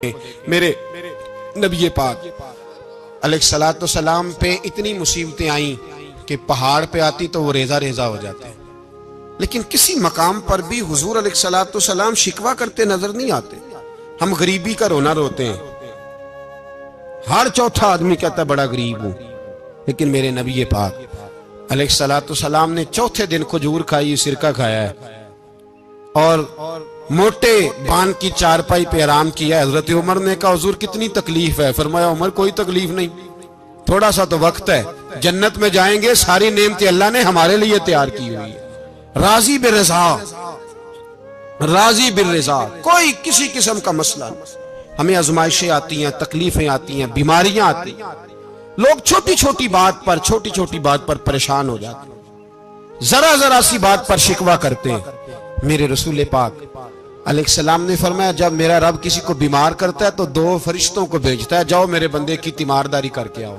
मेरे नबी पाक अलैहिस्सलाम पे इतनी मुसीबतें आई कि पहाड़ पे आती तो वो रेजा रेजा हो जाते, लेकिन किसी मकाम पर भी हुजूर अलैहिस्सलाम शिकवा करते नजर नहीं आते। हम गरीबी का रोना रोते हैं, हर चौथा आदमी कहता है बड़ा गरीब हूं, लेकिन मेरे नबी पाक अलैहिस्सलाम ने चौथे दिन खजूर खाई, सिरका खाया है और मोटे बान की चारपाई पे आराम किया। हजरत उमर ने कहा हुजूर कितनी तकलीफ है? फरमाया उमर कोई तकलीफ नहीं, थोड़ा सा तो वक्त है, जन्नत में जाएंगे, सारी नेमतें अल्लाह ने हमारे लिए तैयार की हुई है। राजी बिरज़ा, राजी बिरज़ा, कोई किसी किस्म का मसला नहीं। हमें आजमाइशें आती हैं, तकलीफें आती हैं, बीमारियां आती हैं, लोग छोटी छोटी बात पर परेशान हो जाते हैं, जरा जरा सी बात पर शिकवा करते हैं। मेरे रसूल पाक अलैहिस्सलाम ने फरमाया जब मेरा रब किसी को बीमार करता है तो दो फरिश्तों को भेजता है, जाओ मेरे बंदे की तीमारदारी करके आओ।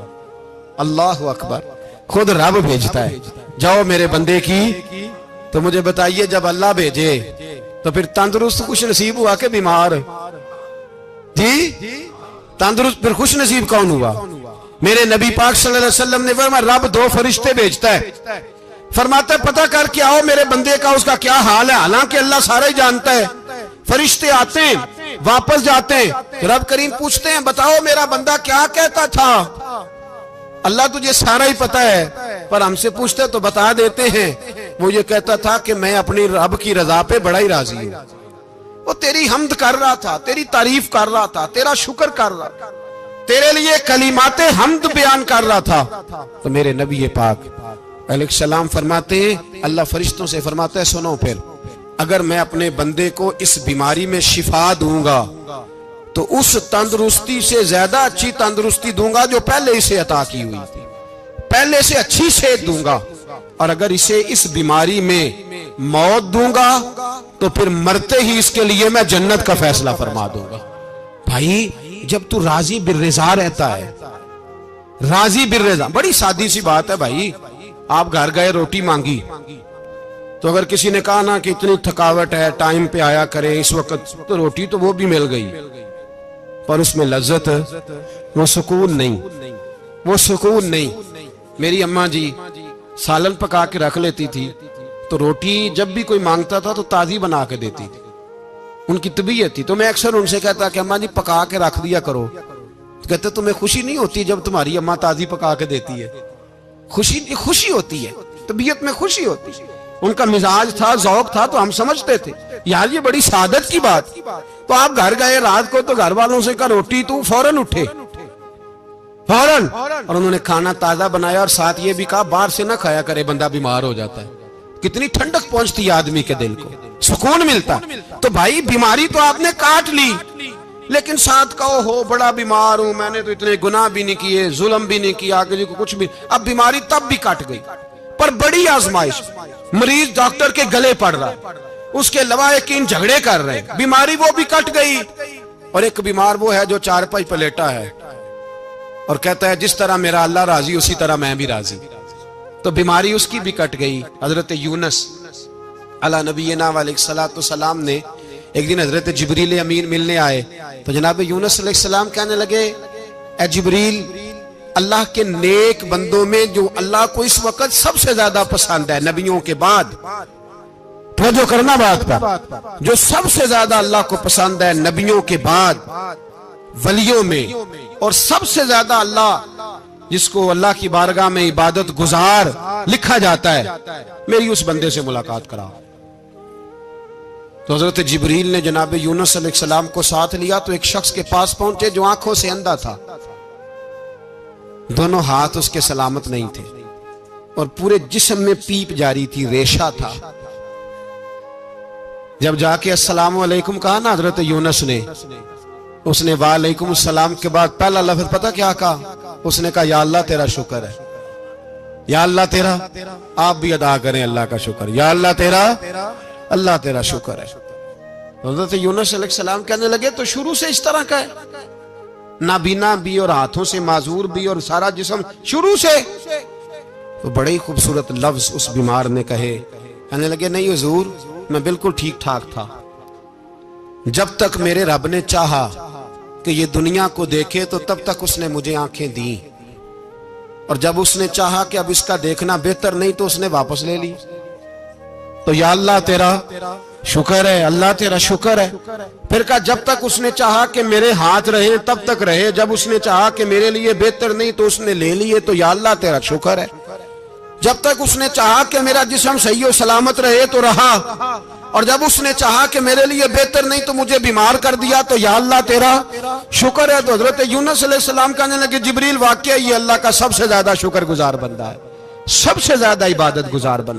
अल्लाह अकबर, खुद रब भेजता है, जाओ मेरे बंदे की। तो मुझे बताइए जब अल्लाह भेजे तो फिर तंदुरुस्त खुश नसीब हुआ के बीमार? जी तंदुरुस्त फिर खुश नसीब कौन हुआ? मेरे नबी पाक सल्लल्लाहु अलैहि वसल्लम ने फरमाया रब दो फरिश्ते भेजता है, फरमाता है पता करके आओ मेरे बंदे का उसका क्या हाल है। हालांकि अल्लाह सारा ही जानता है। फरिश्ते आते हैं, वापस जाते हैं, तो रब करीम पूछते हैं बताओ मेरा बंदा क्या कहता था? अल्लाह तुझे सारा ही पता है, पर हमसे पूछते तो बता देते हैं। वो ये कहता था कि मैं अपनी रब की रजा पे बड़ा ही राजी हूं। वो तेरी हमद कर रहा था, तेरी तारीफ कर रहा था, तेरा शुक्र कर रहा था, तेरे लिए कलीमाते हमद बयान कर रहा था। तो मेरे नबी पाक अलैहिस्सलाम फरमाते हैं, अल्लाह फरिश्तों से फरमाता है सुनो फिर, अगर मैं अपने बंदे को इस बीमारी में शिफा दूंगा तो उस तंदुरुस्ती से ज्यादा अच्छी तंदुरुस्ती दूंगा जो पहले इसे अता की हुई थी, पहले से अच्छी सेहत दूंगा। और अगर इसे इस बीमारी में मौत दूंगा तो फिर मरते ही इसके लिए मैं जन्नत का फैसला फरमा दूंगा। भाई जब तू राजी बिर्रिज़ा रहता है, राजी बिर्रिज़ा, बड़ी सादी सी बात है भाई। आप घर गए, रोटी मांगी, तो अगर किसी ने कहा ना कि इतनी थकावट है, टाइम पे आया करें इस वक्त, तो रोटी तो वो भी मिल गई, पर उसमें लज्जत, वो सुकून नहीं, वो सुकून नहीं। मेरी अम्मा जी सालन पका के रख लेती थी, तो रोटी जब भी कोई मांगता था तो ताजी बना के देती थी, उनकी तबीयत थी। तो मैं अक्सर उनसे कहता कि अम्मा जी पका के रख दिया करो। तो कहते तुम्हें खुशी नहीं होती जब तुम्हारी अम्मा ताजी पका के देती है? खुशी होती है, तबीयत में खुशी होती है। उनका मिजाज था, जौक था, तो हम समझते थे यार ये बड़ी सादत की बात। तो आप घर गए रात को, तो घर वालों से कहा रोटी, तू फौरन उठे, फौरन। और उन्होंने खाना ताजा बनाया और साथ ये भी कहा बाहर से ना खाया करे, बंदा बीमार हो जाता है। कितनी ठंडक पहुंचती है आदमी के दिल को, सुकून मिलता। तो भाई बीमारी तो आपने काट ली, लेकिन साथ कहो हो बड़ा बीमार हूं, मैंने तो इतने गुनाह भी नहीं किए, जुल्म भी नहीं किया, किसी को कुछ भी। अब बीमारी तब भी कट गई, पर बड़ी आजमाइश, मरीज डॉक्टर के गले पड़ रहा, उसके लवाहिकीन झगड़े कर रहे, बीमारी वो भी कट गई। और एक बीमार वो है जो चारपाई पर लेटा है और कहता है जिस तरह मेरा अल्लाह राजी उसी तरह मैं भी राजी। तो बीमारी उसकी भी कट गई। हजरत यूनुस अला नबीना अलैहिस्सलाम ने एक दिन हजरत जिब्रील अमीन मिलने आए, तो जनाब यूनुस अलैहिस्सलाम कहने लगे ए जिब्रील, अल्लाह के नेक बंदों में जो अल्लाह को इस वक्त सबसे ज्यादा पसंद है नबियों के बाद, जो करना बात का, जो सबसे ज्यादा अल्लाह को पसंद है नबियों के बाद वलियों में, और सबसे ज्यादा अल्लाह जिसको अल्लाह की बारगाह में इबादत गुजार लिखा जाता है, मेरी उस बंदे से मुलाकात कराओ। तो हजरत जिब्रील ने जनाब यूनुस अलैहिस्सलाम को साथ लिया, तो एक शख्स के पास पहुंचे जो आंखों से अंधा था, दोनों हाथ उसके सलामत नहीं थे और पूरे जिस्म में पीप जारी थी, रेशा था। जब जाके अस्सलाम वालेकुम कहा ना हजरत यूनुस ने, उसने वालेकुम सलाम के बाद पहला लफ्ज पता क्या कहा? उसने कहा या अल्लाह तेरा शुक्र है, या अल्लाह तेरा, आप भी अदा करें अल्लाह का शुक्र, या अल्लाह तेरा, अल्लाह तेरा शुक्र है। हजरत यूनुस अलैहिस्सलाम कहने लगे तो शुरू से इस तरह का है, नाबीना भी और हाथों से माजूर भी और सारा जिस्म शुरू से? तो बड़े ही खूबसूरत लफ्ज उस बीमार ने कहे। कहने लगे नहीं हुजूर मैं बिल्कुल ठीक ठाक था, जब तक मेरे रब ने चाहा कि ये दुनिया को देखे, तो तब तक उसने मुझे आंखें दी, और जब उसने चाहा कि अब इसका देखना बेहतर नहीं तो उसने वापस ले ली। तो या अल्लाह तेरा शुक्र है, अल्लाह तेरा शुक्र है। फिर कहा जब तक उसने चाहा कि मेरे हाथ रहे तब तक रहे, जब उसने चाहा कि मेरे लिए बेहतर नहीं तो उसने ले लिए। तो या अल्लाह तेरा शुक्र है। जब तक उसने चाहा कि मेरा जिस्म सही और सलामत रहे तो रहा, और जब उसने चाहा कि मेरे लिए बेहतर नहीं तो मुझे बीमार कर दिया। तो या अल्लाह तेरा शुक्र है। तो हजरत यूनुस अलैहिस्सलाम कहने लगे जिब्रील वाकई ये अल्लाह का सबसे ज्यादा शुक्रगुजार बंदा है, सबसे ज्यादा इबादत गुजार बंदा।